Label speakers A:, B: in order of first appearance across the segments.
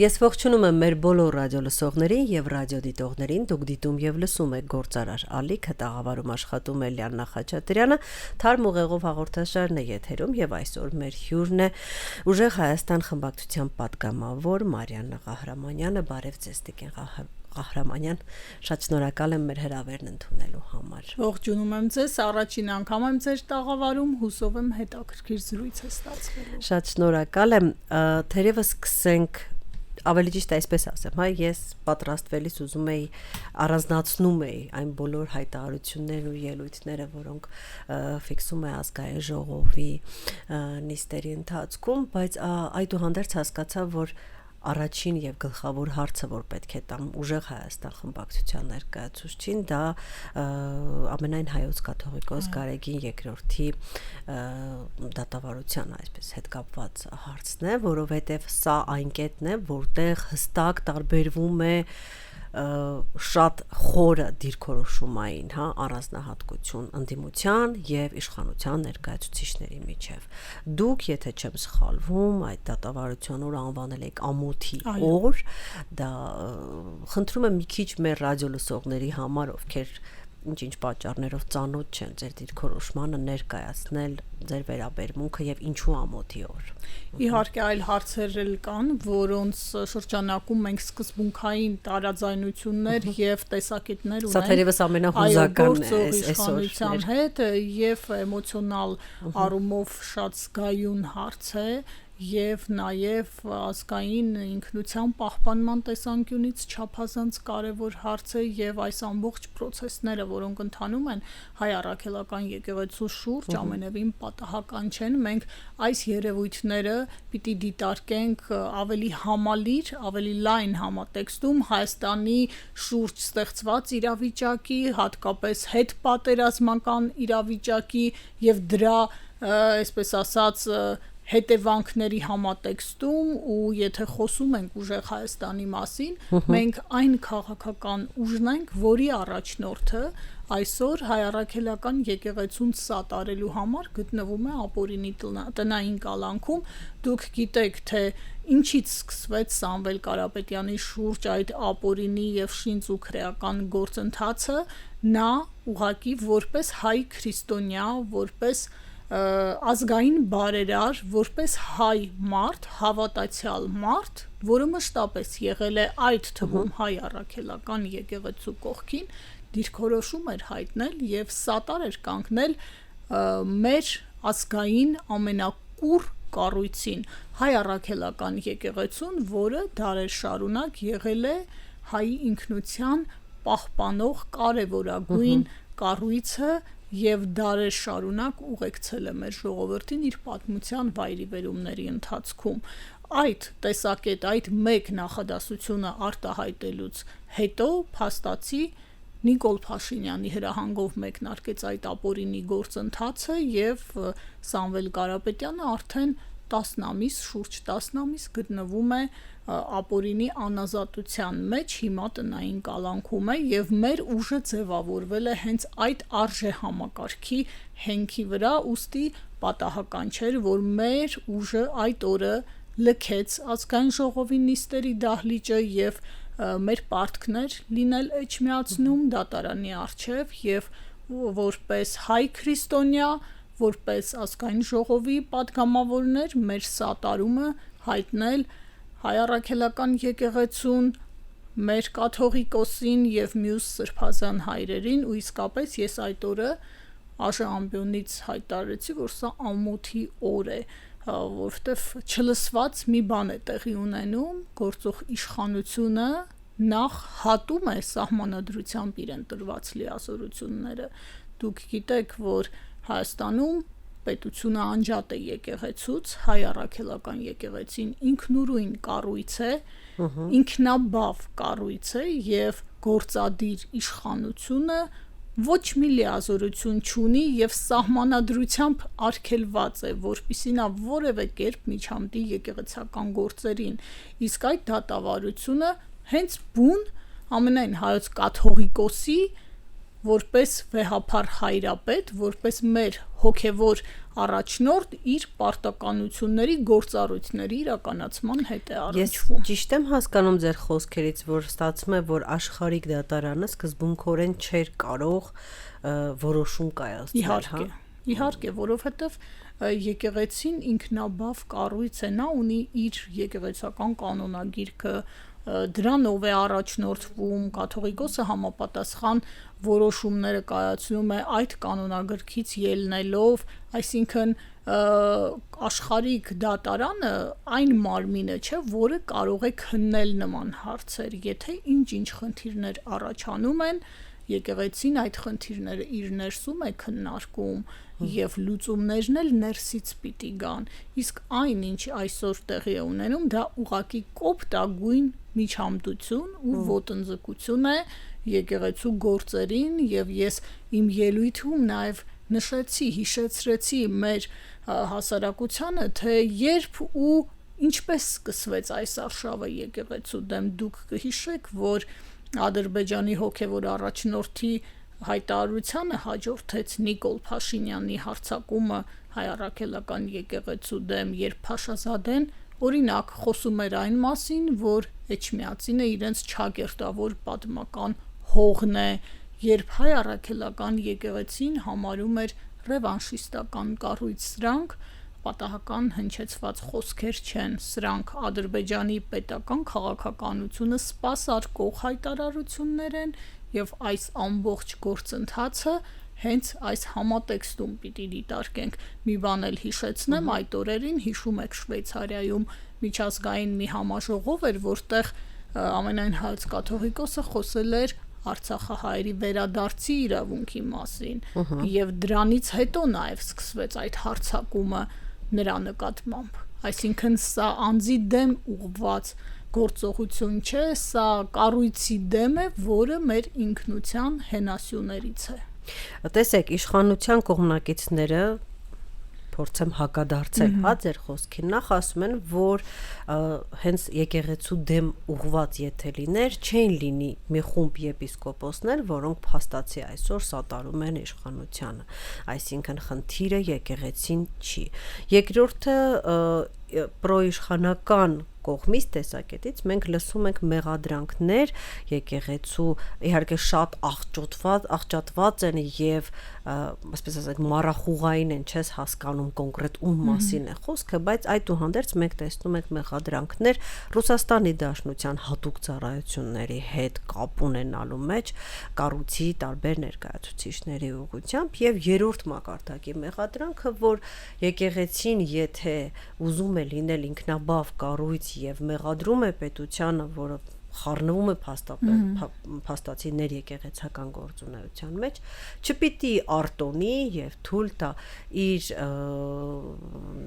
A: Ես ողջունում եմ մեր բոլոր ռադիոլսողներին եւ ռադիոդիտողներին, դուք դիտում եւ լսում եք Գործարար Ալիքը, տաղավարում աշխատում է Լիաննա Խաչատրյանը, Թարմ ուղեղով հաղորդաշարն է եթերում եւ այսօր մեր հյուրն է Ուժեղ Հայաստան խմբակցության պատգամավոր Մարիաննա Ղահրամանյանը, բարև ձեզ Տիկին Ղահրամանյան, շատ շնորհակալ եմ մեր հրավերն ընդունելու համար։
B: Ողջունում եմ ձեզ, առաջին անգամ եմ ձեր տաղավարում, հուսով եմ հետաքրքիր զրույց է ստացվելու։
A: Շատ շնորհակալ եմ, թերևս սկսենք ավելի ճիշտ այսպես ասեմ, հա, ես պատրաստվելիս ուզում էի առանձնացնում էի այն բոլոր հայտարարություններն ու ելույթները, որոնք ֆիքսում է ազգային ժողովի նիստերի ընթացքում, բայց այդուհանդերձ հասկացա, որ առաջին եւ գլխավոր հարցը, որ պետք է տամ Ուժեղ Հայաստան խմբակցության ներկայացուցչին, դա ամենայն հայոց կաթողիկոս Գարեգին II-ի դատավարության այսպես հետ կապված հարցն է, որովհետեւ սա այն կետն է, որտեղ հստակ տարբերվում է շատ խորը դիրքորոշումային, հա, առանձնահատկություն ընդդիմության եւ իշխանության ներկայացուցիչների միջև։ Դուք, եթե չեմ սխալվում, այդ դատավարության օրը անվանել եք ամոթի օր, դա խնդրում եմ մի քիչ մեր ռադիոլսողների համար, ովքեր ինչ պատճառներով ծանոթ չեն ձեր դիրքորոշմանը, ներկայացնել ձեր վերաբերմունքը եւ ինչու ամոթի օր։
B: Իհարկե այլ հարցեր էլ կան, որոնց շրջանակում մենք սկզբունքային տարաձայնություններ եւ տեսակետներ ունենք։
A: Սա թերևս ամենահուզականն է
B: այսօր հետ եւ էմոցիոնալ առումով շատ զգայուն հարց է եւ նաեւ ազգային ինքնության պահպանման տեսանկյունից չափազանց կարեւոր հարց է եւ այս ամբողջ process-ները, որոնք ընթանում են հայ առաքելական եկեղեցու շուրջ, ամենևին պատահական չեն։ Մենք այս երևույթները պիտի դիտարկենք ավելի համալիր, ավելի լայն համատեքստում Հայաստանի շուրջ ստեղծված իրավիճակի, հատկապես հետպատերազմական իրավիճակի եւ դրա, այսպես ասած, հետևանքների համատեքստում ու եթե խոսում ենք Ուժեղ Հայաստանի մասին, մենք այն քաղաքական ուժն ենք, որի առաջնորդը այսօր հայ առաքելական եկեղեցուն սատարելու համար գտնվում է ապօրինի տնային կալանքում։ Դուք գիտեք, թե ինչից սկսվեց Սամվել Կարապետյանի շուրջ այդ ապօրինի եւ շինծ ու քրեական գործընթացը, նա ուղղակի որպես հայ քրիստոնյա, որպես ազգային բարերար, որպես հայ մարդ, հավատացյալ մարդ, որը մշտապես եղել է այդ թվում հայ առաքելական եկեղեցու կողքին, դիրքորոշում էր հայտնել եւ սատար էր կանգնել մեր ազգային ամենակուռ կառույցին, հայ առաքելական եկեղեցուն, որը դարեր շարունակ եղել է հայ ինքնության պահպանող կարևորագույն կառույցը եւ դարեր շարունակ ուղեկցել է մեր ժողովրդին իր պատմության վայրիվերումների ընթացքում։ Այդ տեսակետ, այդ մեկ նախադասությունը արտահայտելուց հետո փաստացի Նիկոլ Փաշինյանի հրահանգով մեկնարկեց այդ ապօրինի գործընթացը եւ Սամվել Կարապետյանը արդեն 10 ամիս, շուրջ 10 ամիս գտնվում է ապօրինի անազատության մեջ, հիմա տնային կալանքում է եւ մեր ուժը ձևավորվել է հենց այդ արժե համակարգի հենքի վրա, ուստի պատահական չէր, որ մեր ուժը այդ օրը լքեց ազգային ժողովի նիստերի դահլիճը եւ մեր պարտքներ լինել էջմիածնում դատարանի առջև եւ որպես հայ քրիստոնյա, որպես ազգային ժողովի պատգամավորներ մեր սատարումը հայտնել հայ առաքելական եկեղեցուն, մեր կաթողիկոսին եւ մյուս սրբազան հայրերին ու իսկապես ես այդ օրը ԱԺ հայտարարեցի, որ սա ամոթի օր է, որովհետեւ չլսված մի բան է տեղի ունենում, գործող իշխանությունը նախ հատում է սահմանադրությամբ իրեն տրված լիազորությունները։ Դուք գիտեք, որ Հայաստանում պետությունը անջատ է եկեղեցուց, հայ առաքելական եկեղեցին ինքնուրույն կառույց է, ինքնաբավ կառույց է եւ գործադիր իշխանությունը ոչ մի լիազորություն չունի եւ սահմանադրությամբ արգելված է, որպեսզի նա որևէ կերպ միջամտի եկեղեցական գործերին։ Իսկ այդ դատավարությունը հենց բուն ամենայն հայոց կաթողիկոսի որպես վեհափառ հայրապետ, որպես մեր հոգևոր առաջնորդ իր պարտականությունների գործառույթների իրականացման հետ է առնչվում։
A: Ես ճիշտ եմ հասկանում ձեր խոսքերից, որ ստացվում է, որ աշխարհիկ դատարանը սկզբունքորեն չէր կարող որոշում կայացնել, հա։
B: Իհարկե, որովհետև եկեղեցին ինքնաբավ կառույց է, նա ունի իր եկեղեցական կանոնագիրքը, դրանով է առաջնորդվում, կաթողիկոսը համապատասխան որոշումները կայացնում է այդ կանոնագրքից ելնելով, այսինքն աշխարհիկ դատարանը այն մարմինը չէ, որը կարող է քննել նման հարցեր, եթե ինչ-ինչ խնդիրներ առաջանում են, եկեղեցին այդ խնդիրները իր ներսում է քննարկում եւ լուծումներն էլ ներսից պիտի գան, իսկ այն ինչ այսօր տեղի է ունենում, դա ուղղակի կոպտագույն միջամտություն ու ոտնձգություն է եկեղեցու գործերին եւ ես իմ ելույթում նաեւ հիշեցրեցի մեր հասարակությանը, թե երբ ու ինչպես սկսվեց այս արշավը եկեղեցու դեմ, դուք կհիշեք, որ Ադրբեջանի հոգևոր առաջնորդի հայտարարությանը հաջորդեց Նիկոլ Փաշինյանի հարձակումը հայ առաքելական եկեղեցու դեմ, երբ Փաշազադեն օրինակ խոսում էր այն մասին, որ Էջմիածինը իրենց չակերտավոր պատմական հողն է, երբ հայ առաքելական եկեղեցին համարում էր ռևանշիստական կառույց, սրանք պատահական հնչեցված խոսքեր չեն, սրանք Ադրբեջանի պետական քաղաքականությունը սպասարկող հայտարարություններ են եւ այս ամբողջ գործընթացը հենց այս համատեքստում պիտի դիտարկենք։ Մի բան էլ հիշեցնեմ, այդ օրերին հիշում եք Շվեյցարիայում միջազգային մի համաժողով էր, որտեղ ամենայն հայոց կաթողիկոսը խոսել էր Արցախահայերի վերադարձի իրավունքի մասին եւ դրանից հետո նաեւ սկսվեց այդ հարձակումը նրա նկատմամբ, այսինքն սա անձի դեմ ուղղված գործողություն չէ, սա կառույցի դեմ է, որը մեր ինքնության հենասյուներից է։
A: Տեսեք, իշխանության կողմնակիցները փորձեմ հակադարձել, հա, ձեր խոսքին, նախ ասում են, որ հենց եկեղեցու դեմ ուղված եթե լիներ, չեն լինի մի խումբ եպիսկոպոսներ, որոնք փաստացի այսօր սատարում են իշխանությանը, այսինքն խնդիրը եկեղեցին չի։ Երկրորդը պրոիշխանական կողմից տեսակետից մենք լսում ենք մեղադրանքներ եկեղեցու, իհարկե շատ աղճատված են եւ ասես ասած մառախուղային են, չես հասկանում կոնկրետ ում մասին է խոսքը, բայց այդուհանդերձ մենք տեսնում ենք մեղադրանքներ Ռուսաստանի Դաշնության հատուկ ծառայությունների հետ կապ ունենալու մեջ կառույցի տարբեր ներկայացուցիչների ուղղությամբ եւ երրորդ մակարդակի մեղադրանքը, որ եկեղեցին եթե ուզում է լինել ինքնաբավ կառույց եւ մեղադրում է պետությանը, որը խառնվում է փաստացի ներեկեղեցական գործունեության մեջ, չպիտի արտոնի եւ թույլ տա իր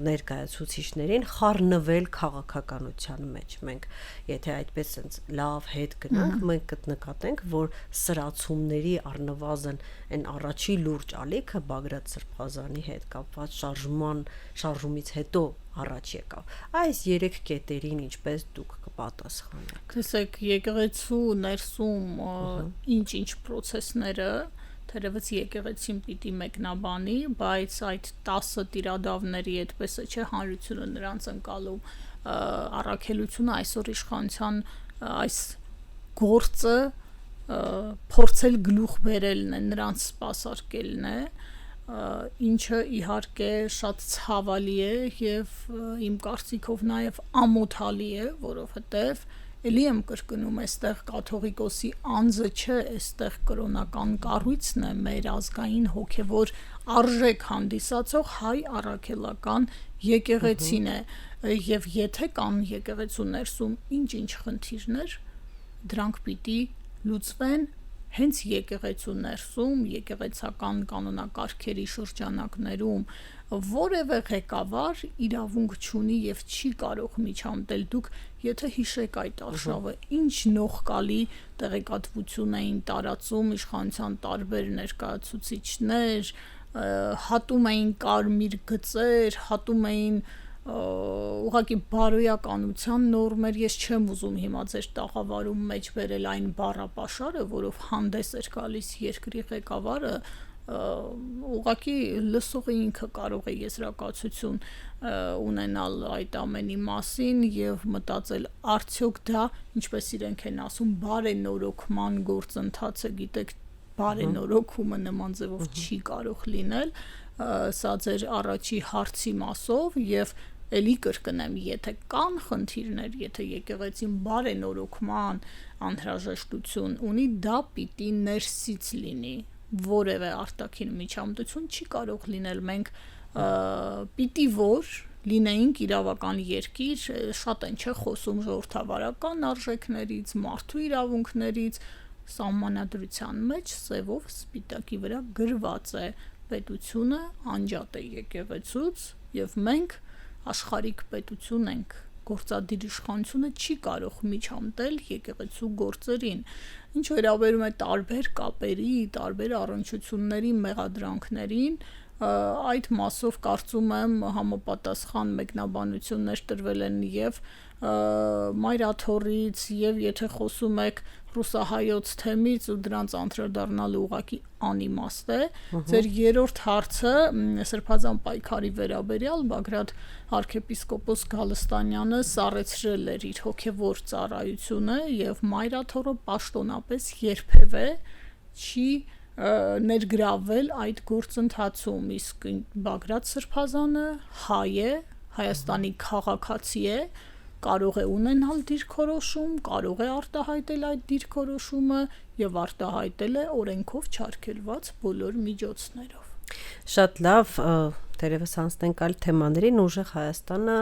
A: ներկայացուցիչներին խառնվել քաղաքականության մեջ։ Մենք եթե այդպես sense լավ հետ գնանք, մենք կնկատենք, որ սրացումների առնվազն այն առաջի լուրջ ալիքը Բագրատ Սրբազանի հետ կապված շարժումից հետո առաջ եկավ։ Այս երեք կետերին ինչպես դուք կպատասխանեք։
B: Տեսեք, եկեղեցու ներսում ինչ-ինչ process-ները թերևս եկեղեցին պիտի մեկնաբանի, բայց այդ 10 տիրադավների այդպեսը չէ, հանրությունը նրանց ընկալում, առաքելությունը այսօր իշխանության այս գործը փորձել գլուխ բերելն է, նրանց սպասարկելն է, ինչը իհարկե շատ ցավալի է եւ իմ կարծիքով նաեւ ամոթալի է, որովհետեւ էլի եմ կրկնում, այստեղ կաթողիկոսի անձը չէ, այստեղ կրոնական կառույցն է, մեր ազգային հոգևոր արժեք հանդիսացող հայ առաքելական եկեղեցին է, եւ եթե կան եկեղեցու ներսում ինչ-ինչ խնդիրներ, դրանք պիտի լուծվեն հենց եկեղեցու ներսում, եկեղեցական կանոնակարգերի շրջանակներում, որևէ ղեկավար իրավունք չունի եւ չի կարող միջամտել։ Դուք եթե հիշեք այդ արշավը, ինչ նողկալի տեղեկատվություն էին տարածում իշխանության տարբեր ներկայացուցիչներ, հատում էին կարմիր գծեր, հատում էին ուղղակի բարոյականության նորմեր, ես չեմ ուզում հիմա ձեր տաղավարում մեջ բերել այն բառապաշարը, որով հանդես էր գալիս երկրի ղեկավարը, ուղղակի լսողը ինքը կարող է եզրակացություն ունենալ այդ ամենի մասին եւ մտածել արդյոք դա, ինչպես իրենք են ասում, բարենորոգման գործընթացը, գիտեք, բարենորոգումը նման ձևով չի կարող լինել, սա ձեր առաջի հարցի մասով եւ էլի կրկնեմ, եթե կան խնդիրներ, եթե եկեղեցին բարենորոգման անհրաժեշտություն ունի, դա պիտի ներսից լինի, որևէ արտաքին միջամտություն չի կարող լինել, մենք պիտի որ լինեինք իրավական երկիր, շատ են չէ խոսում ժողովրդավարական արժեքներից, մարդու իրավունքներից, սահմանադրության մեջ սևով սպիտակի վրա գրված է պետությունը անջատ է եկեղեցուց եւ մենք աշխարհիկ պետություն ենք, գործադիր իշխանությունը չի կարող միջամտել եկեղեցու գործերին, ինչ վերաբերում է տարբեր կապերի, տարբեր առնչությունների մեղադրանքներին, այդ մասով կարծում եմ համապատասխան մեկնաբանություններ տրվել են եւ Մայրաթորից եւ եթե խոսում եք ռուսահայոց թեմից ու դրանց անդրադառնալը ուղղակի անիմաստ է, ձեր երրորդ հարցը սրբազան պայքարի վերաբերյալ Բագրատ arczepiskopos Գալստանյանը սառեցրել էր իր հոգևոր ծառայությունը եւ Մայրաթորը պաշտոնապես երբևէ չի ներգրավել այդ գործընթացում, իսկ Բագրատ Սրբազանը հայ է, Հայաստանի քաղաքացի է, կարող է ունենալ դիրքորոշում, կարող է արտահայտել այդ դիրքորոշումը եւ արտահայտել է օրենքով չարգելված բոլոր միջոցներով։
A: Շատ լավ, դերևս անցնենք այլ թեմաներին, ուժեղ Հայաստանը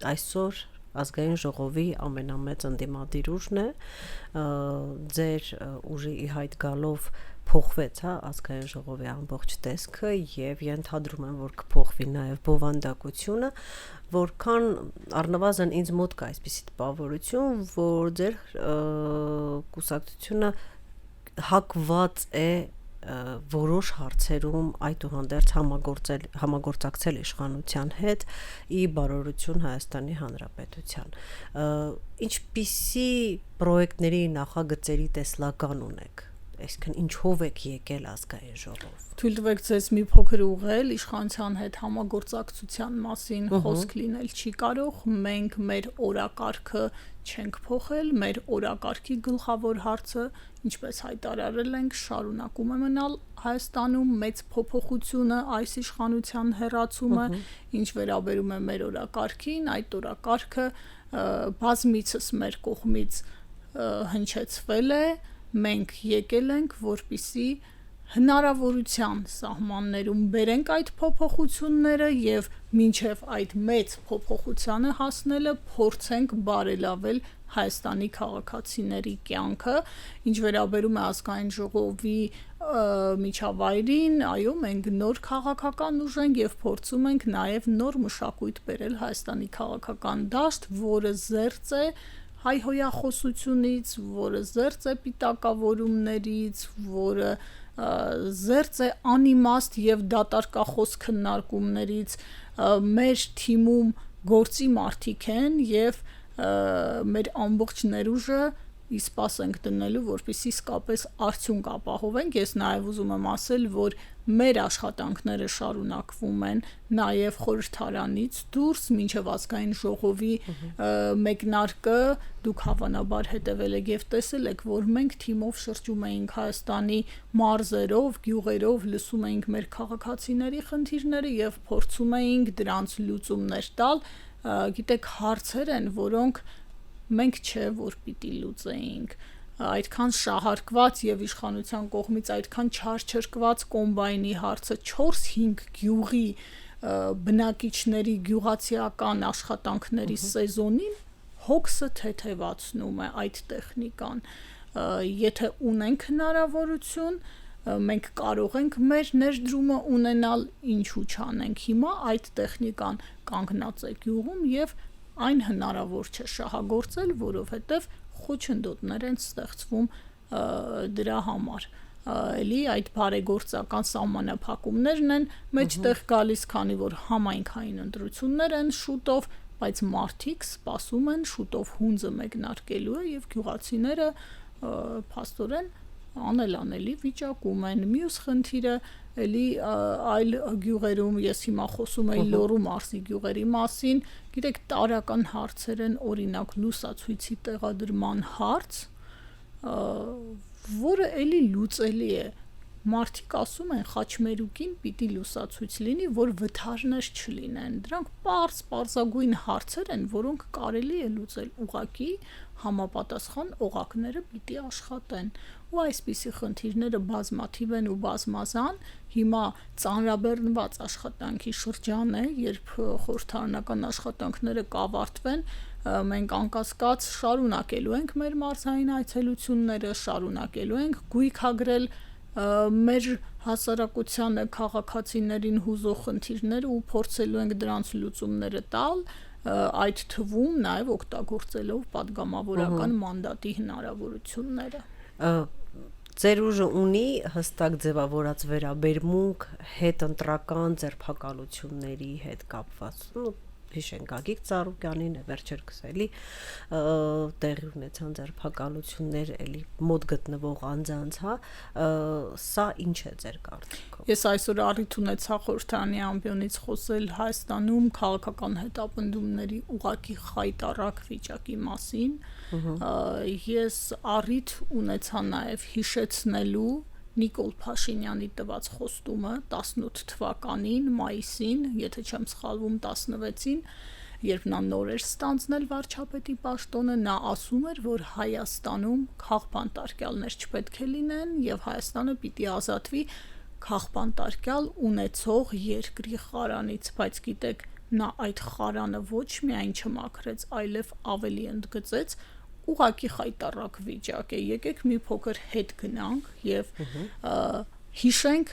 A: այսօր ազգային ժողովի ամենամեծ ընդդիմադիր ուժն է, ձեր ուժի ի հայտ գալով փոխվեց, հա, ազգային ժողովի ամբողջ տեսքը եւ ենթադրում եմ, որ կփոխվի նաեւ բովանդակությունը, որքան առնվազն ինձ մոտ կա այսպիսի տպավորություն, որ ձեր կուսակցությունը հակված է որոշ հարցերում այդուհանդերձ համագործակցել իշխանության հետ ի բարօրություն Հայաստանի Հանրապետության։ Ինչպիսի պրոյեկտների նախագծերի տեսլական ունեք, այսինքն ինչով եք եկել ազգային ժողով։
B: Թույլ տվեք ձեզ մի փոքր ուղղել իշխանության հետ համագործակցության մասին խոսք լինել չի կարող, մենք մեր օրակարգը չենք փոխել, մեր օրակարգի գլխավոր հարցը, ինչպես հայտարարել ենք, շարունակում է մնալ Հայաստանում մեծ փոփոխությունը, այս իշխանության հեռացումը, ինչ վերաբերում է մեր օրակարգին, այդ օրակարգը բազմիցս մեր կողմից հնչեցվել է, մենք եկել ենք, որպիսի հնարավորության սահմաններում բերենք այդ փոփոխությունները եւ մինչեւ այդ մեծ փոփոխությանը հասնելը փորձենք բարելավել Հայաստանի քաղաքացիների կյանքը, ինչ վերաբերում է ազգային ժողովի միջավայրին, այո, մենք նոր քաղաքական ուժ ենք եւ փորձում ենք նաեւ նոր մշակույթ բերել Հայաստանի քաղաքական դաշտ, որը զերծ է հայհոյախոսությունից, որը զերծ է պիտակավորումներից, որը զերծ է անիմաստ եւ դատարկախոս քննարկումներից, մեր թիմում գործի մարդիկ են եւ մեր ամբողջ ներուժը իսպաս ենք դնելու, որպեսզի իսկապես արդյունք ապահովենք։ Ես նաև ուզում եմ ասել, որ մեր աշխատանքները շարունակվում են նաև խորհրդարանից դուրս, մինչև ազգային ժողովի մեկնարկը, դուք հավանաբար հետևել եք եւ տեսել եք, որ մենք թիմով շրջում էինք Հայաստանի մարզերով, գյուղերով, լսում էինք մեր քաղաքացիների խնդիրները եւ փորձում էինք դրանց լուծումներ տալ։ Գիտեք, հարցեր են, որոնք մենք չէ որ պիտի լուծեինք, այդքան շահարկված եւ իշխանության կողմից այդքան չարչրկված կոմբայնի հարցը 4-5 գյուղի բնակիչների գյուղացիական աշխատանքների սեզոնին հոգսը թեթևացնում է այդ տեխնիկան, եթե ունենք հնարավորություն, մենք կարող ենք մեր ներդրումը ունենալ, ինչու չանենք, հիմա այդ տեխնիկան կանգնած է գյուղում եւ այն հնարավոր չէ շահագործել, որովհետև խոչընդոտներ են ստեղծվում դրա համար։ էլի այդ բարեգործական սահմանափակումներն են մեջտեղ գալիս, քանի որ համայնքային ընտրություններ են շուտով, բայց մարդիկ սպասում են շուտով հունձը մեկնարկելու է եւ գյուղացիները փաստորեն անելանելի վիճակում են։ Մյուս խնդիրը էլի այլ գյուղերում, ես հիմա խոսում եի Լոռու մարզի գյուղերի մասին, գիտեք, տարական հարցեր են, օրինակ լուսացույցի տեղադրման հարց, որը էլի լուծելի է։ Մարդիկ ասում են խաչմերուկին պիտի լուսացույց լինի, որ վթարներ չլինեն։ Դրանք պարզագույն հարցեր են, որոնք կարելի է լուծել, ուղղակի համապատասխան օղակները պիտի աշխատեն։ Ու այսպիսի խնդիրները բազմաթիվ են ու բազմազան։ Հիմա ծանրաբեռնված աշխատանքի շրջան է, երբ խորհրդարանական աշխատանքները կավարտվեն, մենք անկասկած շարունակելու ենք մեր մարզային այցելությունները, շարունակելու ենք գույքագրել մեր հասարակությանը քաղաքացիներին հուզող խնդիրները ու փորձելու ենք դրանց լուծումները տալ, այդ թվում նաև օգտագործելով падգամավորական մանդատի հնարավորությունները։
A: Ձեր ուժը ունի հստակ ձևավորած վերաբերմունք հետընտրական ձերբակալությունների հետ կապված, հիշենք Գագիկ Ծառուկյանին, վերջերս էլի տեղի ունեցան ձերբակալություններ, էլի մոտ գտնվող անձանց, սա ինչ է ձեր կարծիքով։
B: Ես այսօր առիթ ունեցա խորհրդարանի ամբիոնից խոսել Հայաստանում քաղաքական հետապնդումների ուղղակի խայտառակ վիճակի մասին։ Ես առիթ ունեցա նաև հիշեցնելու Նիկոլ Փաշինյանի տված խոստումը 18 թվականին մայիսին, եթե չեմ սխալվում 16-ին, երբ նա նոր էր ստանձնել վարչապետի պաշտոնը, նա ասում էր, որ Հայաստանում քաղբանտարկյալներ չպետք է լինեն եւ Հայաստանը պիտի ազատվի քաղբանտարկյալ ունեցող երկրի խարանից, բայց գիտեք, նա այդ խարանը ոչ միայն չմաքրեց, այլև ավելի ընդգծեց ուղղակի խայտառակ վիճակ է։ Եկեք մի փոքր հետ գնանք եւ հիշենք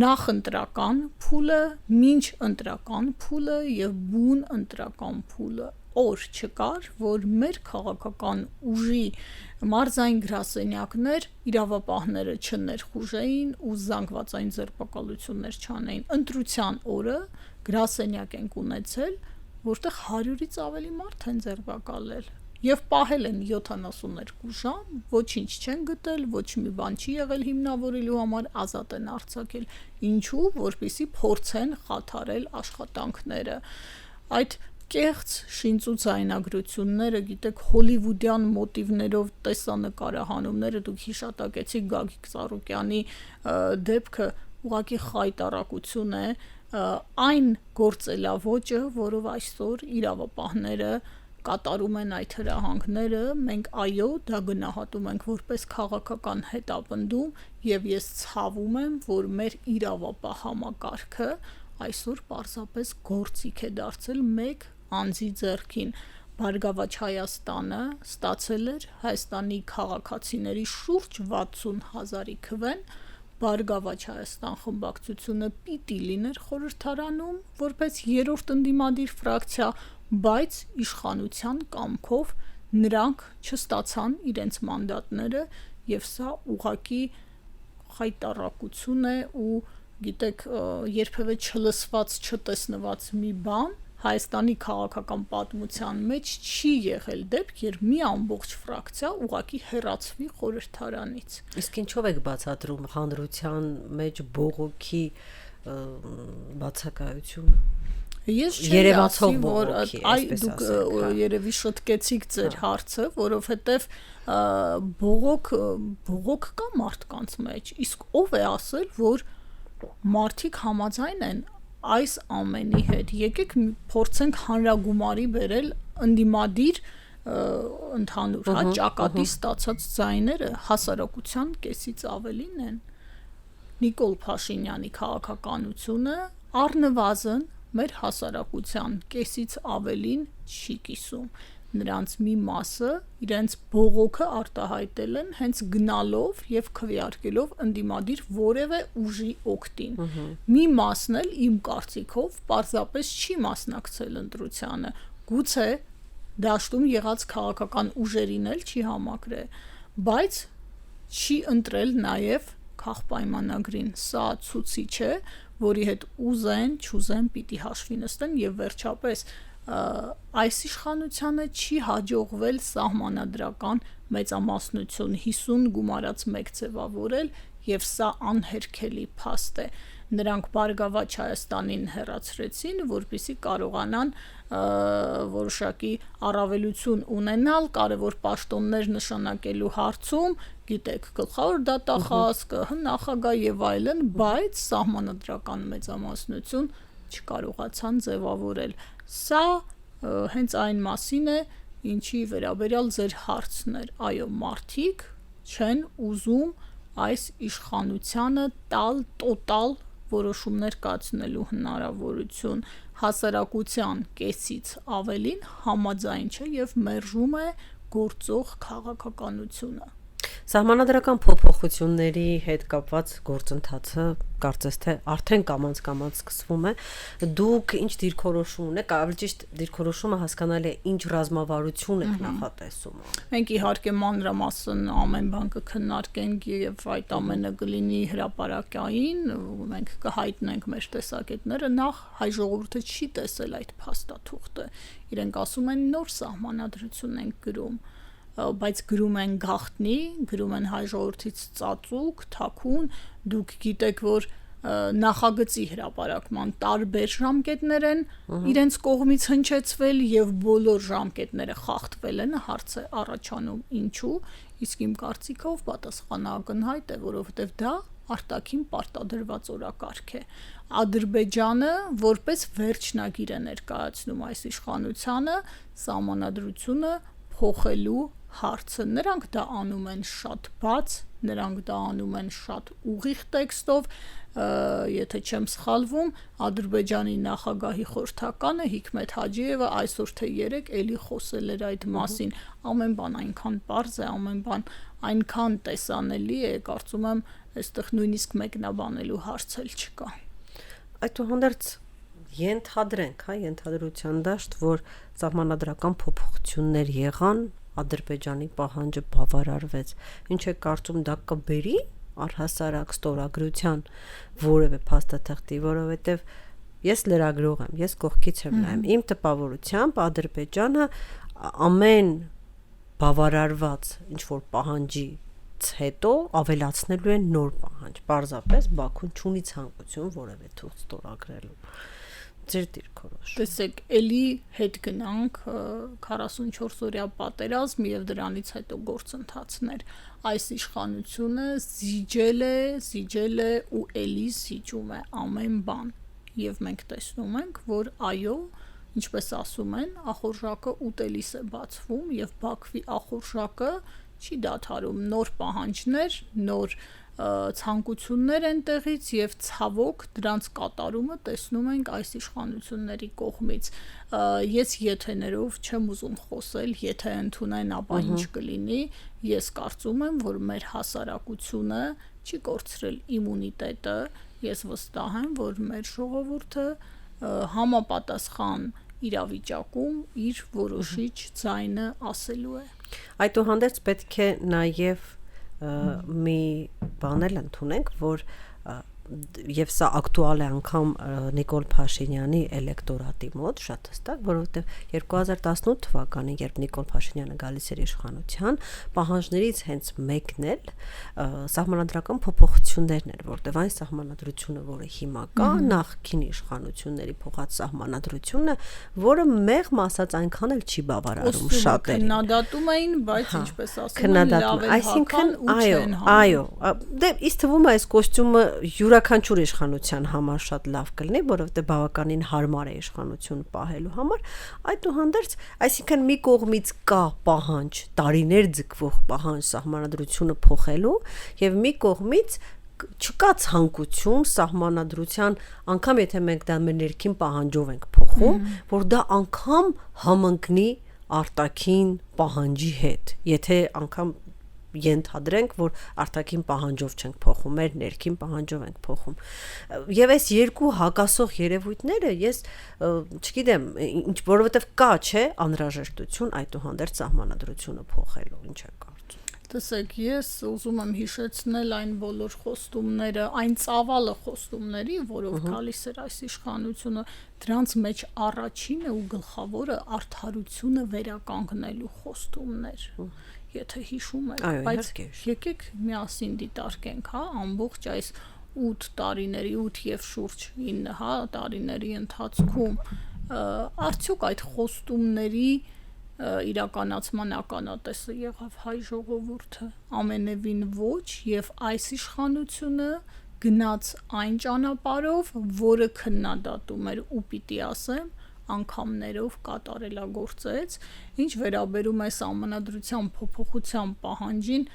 B: նախընտրական փուլը, մինչ ընտրական փուլը եւ բուն ընտրական փուլը օր չկար, որ մեր քաղաքական ուժի մարզային գրասենյակներ իրավապահները չներխուժեին ու զանգվածային ձերբակալություններ չանեին։ Ընտրության օրը գրասենյակ ենք ունեցել, որտեղ 100-ից ավելի մարդ են ձերբակալել։ Եվ պահել են 72 ժամ, ոչինչ չեն գտել, ոչ մի բան չի եղել հիմնավորելու համար, ազատ են արձակել։ Ինչու, որպեսզի փորձեն խաթարել աշխատանքները։ Այդ կեղծ շինծուցայնագրությունները, գիտեք, հոլիվուդյան մոտիվներով տեսանկարահանումները, դուք հիշատակեցիք Գագիկ Ծառուկյանի դեպքը, ուղղակի խայտառակություն է, այն գործելավոճը, որով այսօր իրավապահները կատարում են այդ հրահանգները, մենք այո, դա գնահատում ենք որպես քաղաքական հետապնդում եւ ես ցավում եմ, որ մեր իրավապահ համակարգը այսօր պարզապես գործիք է դարձել մեկ անձի ձեռքին։ Բարգավաճ Հայաստանը ստացել էր Հայաստանի քաղաքացիների շուրջ 60,000-ի քվեն, Բարգավաճ Հայաստան խմբակցությունը պիտի լիներ խորհրդարանում որպես երրորդ ընդդիմադիր ֆրակցիա, բայց իշխանության կամքով նրանք չստացան իրենց մանդատները եւ սա ուղղակի խայտառակություն է ու գիտեք երբևէ չլսված, չտեսնված մի բան Հայաստանի քաղաքական պատմության մեջ չի եղել դեպք, երբ մի ամբողջ ֆրակցիա ուղղակի հեռացվի խորհրդարանից։
A: Իսկ ինչով եք բացատրում հանրության մեջ բողոքի բացակայությունը։
B: Ես չեմ ասի, որ դուք երևի շտկեցիք ձեր հարցը, որովհետև բողոք կա մարդկանց մեջ, իսկ ով է ասել, որ մարդիկ համաձայն են այս ամենի հետ։ Եկեք փորձենք հանրագումարի բերել ընդդիմադիր ընդհանուր ճակատի ստացած ձայները հասարակության կեսից ավելին են։ Նիկոլ Փաշինյանի քաղաքականությունը առնվազն մեր հասարակության կեսից ավելին չի կիսում։ Նրանց մի մասը իրենց բողոքը արտահայտել են հենց գնալով եւ քվեարկելով ընդդիմադիր որևէ ուժի օգտին։ Մի մասն էլ իմ կարծիքով պարզապես չի մասնակցել ընտրությանը։ Գուցե դաշտում եղած քաղաքական ուժերին էլ չի համակրել, բայց չի ընտրել նաև քաղպայմանագրին։ Սա ցուցիչ է, որի հետ ուզեն, չուզեն պիտի հաշվի նստեն եւ վերջապես այս իշխանությանը չի հաջողվել սահմանադրական մեծամասնություն 50 գումարած 1 ձևավորել եւ սա անհերքելի փաստ է։ Նրանք Բարգավաճ Հայաստանին հեռացրեցին, որպեսզի կարողանան որոշակի առավելություն ունենալ կարևոր պաշտոններ նշանակելու հարցում, գիտեք, գլխավոր դատախազ, նախագահ եւ այլն, բայց սահմանադրական մեծամասնություն չկարողացան ձևավորել։ Սա հենց այն մասին է, ինչի վերաբերյալ ձեր հարցն էր։ Այո, մարդիկ չեն ուզում այս իշխանությանը տալ տոտալ որոշումներ կայացնելու հնարավորություն, հասարակության կեսից ավելին համաձայն չէ եւ մերժում է գործող քաղաքականությունը։
A: Սահմանադրական փոփոխությունների հետ կապված գործընթացը կարծես թե արդեն կամաց սկսվում է։ Դուք ինչ դիրքորոշում ունեք, ավելի ճիշտ դիրքորոշումը հասկանալի է, ինչ ռազմավարություն եք նախատեսում։
B: Մենք իհարկե մանրամասն ամեն բան կքննարկենք եւ այդ ամենը կլինի հրապարակային, մենք կհայտնենք մեր տեսակետները։ Նախ հայ ժողովուրդը չի տեսել այդ փաստաթուղթը։ Իրենք ասում են նոր սահմանադրություն ենք գրում, բայց գրում են գաղտնի, գրում են հայ ժողովրդից ծածուկ, թաքուն, դուք գիտեք, որ նախագծի հրապարակման տարբեր ժամկետներ են իրենց կողմից հնչեցվել եւ բոլոր ժամկետները խախտվել են, հարց է առաջանում ինչու, իսկ իմ կարծիքով պատասխանը ակնհայտ է, որովհետեւ դա արտաքին պարտադրված օրակարգ է։ Ադրբեջանը որպես վերջնագիր է ներկայացնում այս իշխանությանը սահմանադրությունը փոխելու հարցը։ Նրանք դա անում են շատ բաց, նրանք դա անում են շատ ուղիղ տեքստով, եթե չեմ սխալվում, Ադրբեջանի նախագահի խորհրդականը Հիկմետ Հաջիևը այսօր թե երեկ էլի խոսել էր այդ մասին։ Ամեն բան այնքան պարզ է, ամեն բան այնքան տեսանելի է, կարծում եմ, այստեղ նույնիսկ մեկնաբանելու հարց էլ չկա։
A: Այդուհանդերձ ենթադրենք, ենթադրության դաշտ, որ սահմանադրական փոփոխություններ եղան, Ադրբեջանի պահանջը բավարարվեց, ինչ է կարծում դա կբերի առհասարակ ստորագրության որևէ փաստաթղթի, որովհետև ես լրագրող եմ, ես կողքից եմ նայում, իմ տպավորությամբ Ադրբեջանը ամեն բավարարված ինչ որ պահանջից հետո ավելացնելու է նոր պահանջ, պարզապես Բաքուն չունի ցանկություն որևէ թուղթ ստորագրելու։ Ձեր դիրքորոշում։
B: Տեսեք, էլի հետ գնանք 44-օրյա պատերազմ եւ դրանից հետո գործընթացներ։ Այս իշխանությունը զիջել է ու էլի զիջում է ամեն բան։ Եվ մենք տեսնում ենք, որ այո, ինչպես ասում են, ախորժակը ուտելիս է բացվում եւ Բաքվի ախորժակը չի դադարում, նոր պահանջներ, նոր ցանկություններ են տեղից եւ ցավոք դրանց կատարումը տեսնում ենք այս իշխանությունների կողմից։ Ես եթեներով չեմ ուզում խոսել, եթե ընդունեն, ապա ինչ կլինի։ Ես կարծում եմ, որ մեր հասարակությունը չի կորցրել իմունիտետը։ Ես վստահ եմ, որ մեր ժողովուրդը համապատասխան իրավիճակում իր որոշիչ ձայնը ասելու է։
A: Այդուհանդերձ պետք է նաեւ մի բան էլ ընդունենք, որ եւ սա ակտուալ է անգամ Նիկոլ Փաշինյանի էլեկտորատի մոտ շատ հստակ, որովհետեւ 2018 թվականին, երբ Նիկոլ Փաշինյանը գալիս էր իշխանության, պահանջներից հենց մեկն էլ սահմանադրական փոփոխություններն էր, որտեղ այն սահմանադրությունը, որը հիմա կա, նախկին իշխանությունների փոխած սահմանադրությունը, որը մեղմ ասած այնքան էլ չի բավարարում շատերին։
B: Քննադատում էին, բայց ինչպես ասում են, լավ են հական ու չեն հանում։
A: Այո, դե ինձ թվում է այս կոստյումը յուրաքանչյուր իշխանության համար շատ լավ կլինի, որովհետեւ բավականին հարմար է իշխանությունը պահելու համար, այդուհանդերձ, այսինքն մի կողմից կա պահանջ, տարիներ ձգվող պահանջ սահմանադրությունը փոխելու եւ մի կողմից չկա ցանկություն սահմանադրության, անգամ եթե մենք դա մեր ներքին պահանջով ենք փոխում, որ դա անգամ համընկնի արտաքին պահանջի հետ, եթե անգամ ենթադրենք, որ արտաքին պահանջով չենք փոխում, մեր ներքին պահանջով ենք փոխում։ Եվ այս երկու հակասող երևույթները ես չգիտեմ, որովհետև կա, չէ, անհրաժեշտություն այդուհանդերձ սահմանադրությունը փոխելու, ինչ է կարծում։
B: Տեսեք, ես ուզում եմ հիշեցնել այն բոլոր խոստումները, այն ծավալը խոստումների, որով գալիս էր այս իշխանությունը, դրանց մեջ առաջինը ու գլխավորը արդարությունը վերականգնելու խոստումներ։ Եթե հիշում եք, բայց եկեք միասին դիտարկենք, ամբողջ այս 8 տարիների, 8 եւ շուրջ 9, տարիների ընթացքում արդյոք այդ խոստումների իրականացման ականատեսը եղավ հայ ժողովուրդը, ամենևին ոչ, եւ այս իշխանությունը գնաց այն ճանապարհով, որը քննադատում էր ու պիտի ասեմ անգամներով կատարելագործեց, ինչ վերաբերում է սահմանադրության փոփոխության պահանջին,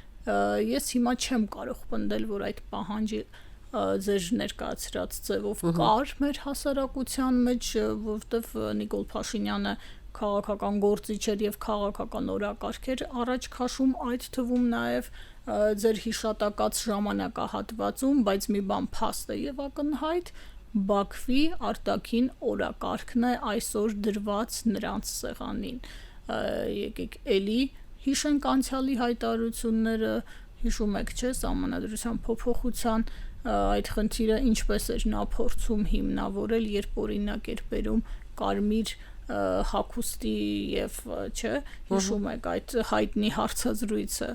B: ես հիմա չեմ կարող պնդել, որ այդ պահանջի ձեր ներկայացրած ձևով կար մեր հասարակության մեջ, որովհետև Նիկոլ Փաշինյանը քաղաքական գործիչ էր եւ քաղաքական օրակարգ էր առաջ քաշում, այդ թվում նաեւ ձեր հիշատակած ժամանակահատվածում, բայց մի բան փաստ է եւ ակնհայտ, Բաքվի արտաքին օրակարգն է այսօր դրված նրանց սեղանին։ Եկեք էլի հիշենք անցյալի հայտարարությունները, հիշում եք, չէ՞, սահմանադրության փոփոխության այդ խնդիրը ինչպես էր նա փորձում հիմնավորել, երբ օրինակ էր բերում կարմիր հագուստի եւ չէ, հիշում եք այդ հայտնի հարցազրույցը,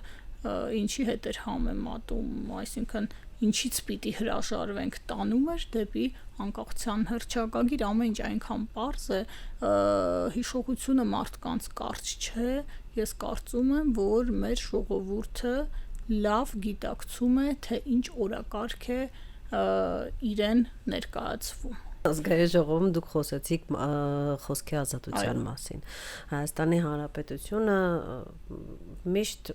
B: ինչի հետ էր համեմատում, այսինքն ինչից պիտի հրաժարվենք, տանում էր դեպի անկախության հռչակագիր, ամեն ինչ այնքան պարզ է, հիշողությունը մարդկանց կարճ չէ, ես կարծում եմ, որ մեր ժողովուրդը լավ գիտակցում է, թե ինչ օրակարգ է իրեն ներկայացվում։
A: Ազգային ժողովում դուք խոսեցիք խոսքի ազատության մասին։ Հայաստանի Հանրապետությունը միշտ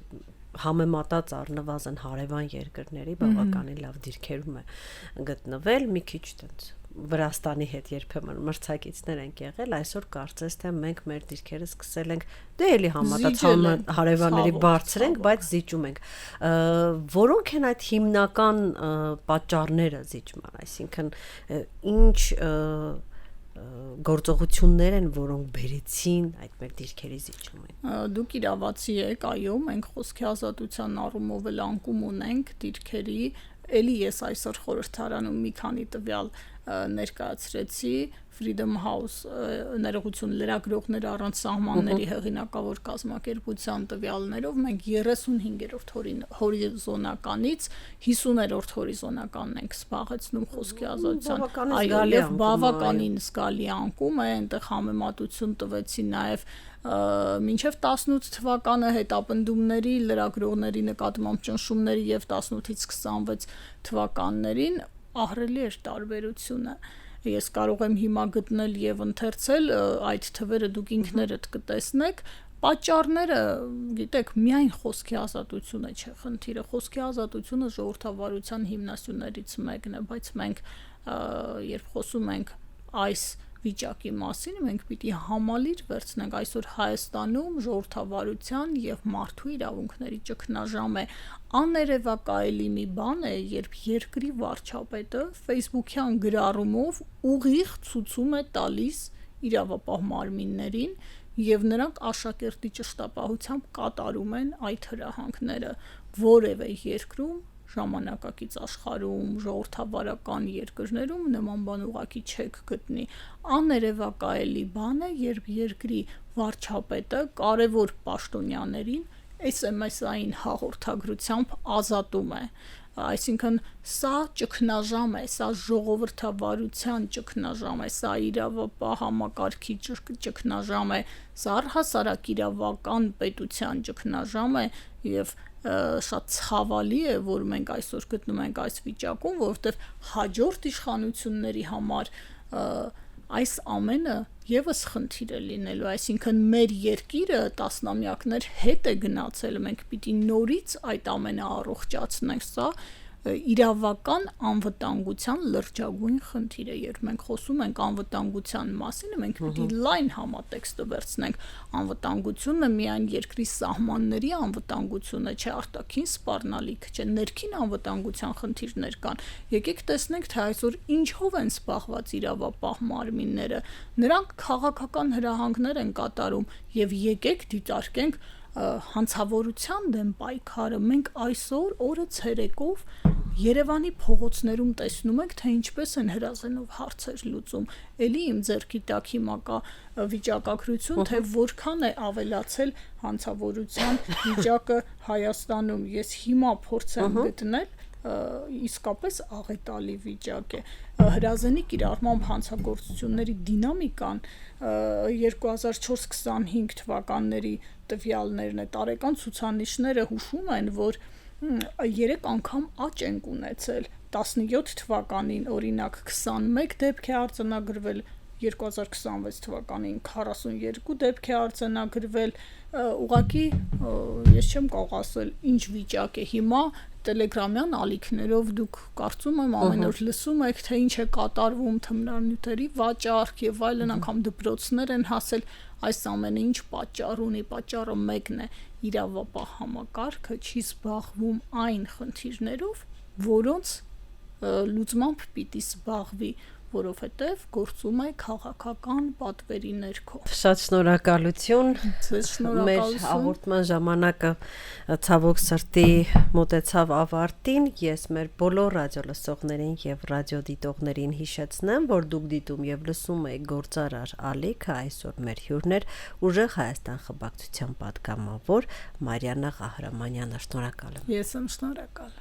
A: համեմատած առնվազն հարևան երկրների բավականին լավ դիրքերում է գտնվել, մի քիչ տենց Վրաստանի հետ երբեմն մրցակիցներ ենք եղել, այսօր կարծես թե մենք մեր դիրքերը սկսել ենք դե էլի համատած հարևանների բարձր ենք, բայց զիջում ենք։ Որոնք են այդ հիմնական պատճառները զիջման, այսինքն ինչ գործողություններ են, որոնք բերեցին այդ մեր դիրքերի զիջումին։
B: Դուք իրավացի եք, այո, մենք խոսքի ազատության առումով էլ անկում ունենք դիրքերի, էլի ես այսօր խորհրդարանում մի քանի տվյալ ներկայացրեցի Freedom House ներողություն լրագրողներ առանց սահմանների հեղինակավոր կազմակերպության տվյալներով մենք 35-րդ հորիզոնականից 50-րդ հորիզոնականն ենք զբաղեցնում խոսքի ազատության այլև բավականին զգալի անկում է, այնտեղ համեմատություն տվեցի նաև մինչև 18 թվականը հետապնդումների լրագրողների նկատմամբ ճնշումների եւ 18-ից 26 թվականներին ահռելի էր տարբերությունը։ Ես կարող եմ հիմա գտնել եւ ընթերցել այդ թվերը դուք ինքներդ կտեսնեք, պատճառները, գիտեք, միայն խոսքի ազատությունը չէ խնդիրը, խոսքի ազատությունը ժողովրդավարության հիմնասյուներից մեկն է, բայց մենք երբ խոսում ենք այս վիճակի մասին, մենք պիտի համալիր վերցնենք այսօր Հայաստանում ժողովրդավարության եւ մարդու իրավունքների ճգնաժամ է, աներևակայելի մի բան է, երբ երկրի վարչապետը Facebook-յան գրառումով ուղիղ ցույցում է տալիս իրավապահ մարմիններին եւ նրանք աշակերտի ճշտապահությամբ կատարում են այդ հրահանգները որևէ երկրում ժամանակակից աշխարհում ժողովրդավարական երկրներում նման բան ուղղակի չեք գտնի աներևակայելի բան է երբ երկրի վարչապետը կարևոր պաշտոնյաներին SMS-ային հաղորդագրությամբ ազատում է այսինքն սա ճգնաժամ է, սա ժողովրդավարության ճգնաժամ է, սա իրավապահ համակարգի ճգնաժամ է, սա առհասարակ իրավական պետության ճգնաժամ է եւ շատ ցավալի է, որ մենք այսօր գտնում ենք այս վիճակում, որովհետեւ հաջորդ իշխանությունների համար այս ամենը եւս խնդիր է լինելու, այսինքն մեր երկիրը տասնամյակներ հետ է գնացել, մենք պիտի նորից այդ ամենը առողջացնենք, սա իրավական անվտանգության լրջագույն խնդիր է, երբ մենք խոսում ենք անվտանգության մասին, մենք պիտի լայն համատեքստը վերցնենք, անվտանգությունը միայն երկրի սահմանների անվտանգությունը չէ, արտաքին սպառնալիք չէ, ներքին անվտանգության խնդիրներ կան, եկեք տեսնենք, թե այսօր ինչով են զբաղված իրավապահ մարմինները, նրանք քաղաքական հրահանգներ են կատարում եւ եկեք դիտարկենք հանցավորության դեմ պայքարը մենք այսօր օրը ցերեկով Երևանի փողոցներում տեսնում ենք, թե ինչպես են հրազենով հարցեր լուծում։ Էլի իմ ձեռքի տակ հիմա կա վիճակագրություն, թե որքան է ավելացել հանցավորության վիճակը Հայաստանում։ Ես հիմա փորձեմ գտնել իսկապես աղետալի վիճակ է։ Հրազենի կիրառմամբ հանցագործությունների դինամիկան 2004-25 թվականների տվյալներն է, տարեկան ցուցանիշները հուշում են, որ 3 անգամ աճ են ունեցել 17 թվականին օրինակ 21 դեպք է արձանագրվել 2026 թվականին 42 դեպք է արձանագրվել ուղղակի ես չեմ կարող ասել ինչ վիճակ է հիմա տելեգրամյան ալիքներով դուք կարծում եմ ամեն օր լսում եք թե ինչ է կատարվում թմրանյութերի վաճառք եւ այլն անգամ դպրոցներ են հասել այս ամենը ինչ պատճառ ունի պատճառը մեկն է իրավապահ համակարգը չի զբաղվում այն խնդիրներով որոնց լուծմամբ պիտի զբաղվի որովհետև գործում է քաղաքական պատվերի ներքո։
A: Շատ շնորհակալություն։
B: Ձեզ շնորհակալություն։
A: Մեր հաղորդման ժամանակը ցավոք սրտի մոտեցավ ավարտին։ Ես մեր բոլոր ռադիոլսողներին եւ ռադիոդիտողներին հիշեցնեմ, որ դուք դիտում եւ լսում եք Գործարար ալիքը, այսօր մեր հյուրն էր Ուժեղ Հայաստան խմբակցության պատգամավոր Մարիաննա Ղահրամանյանը։ Շնորհակալ եմ։
B: Ես եմ շնորհակալ։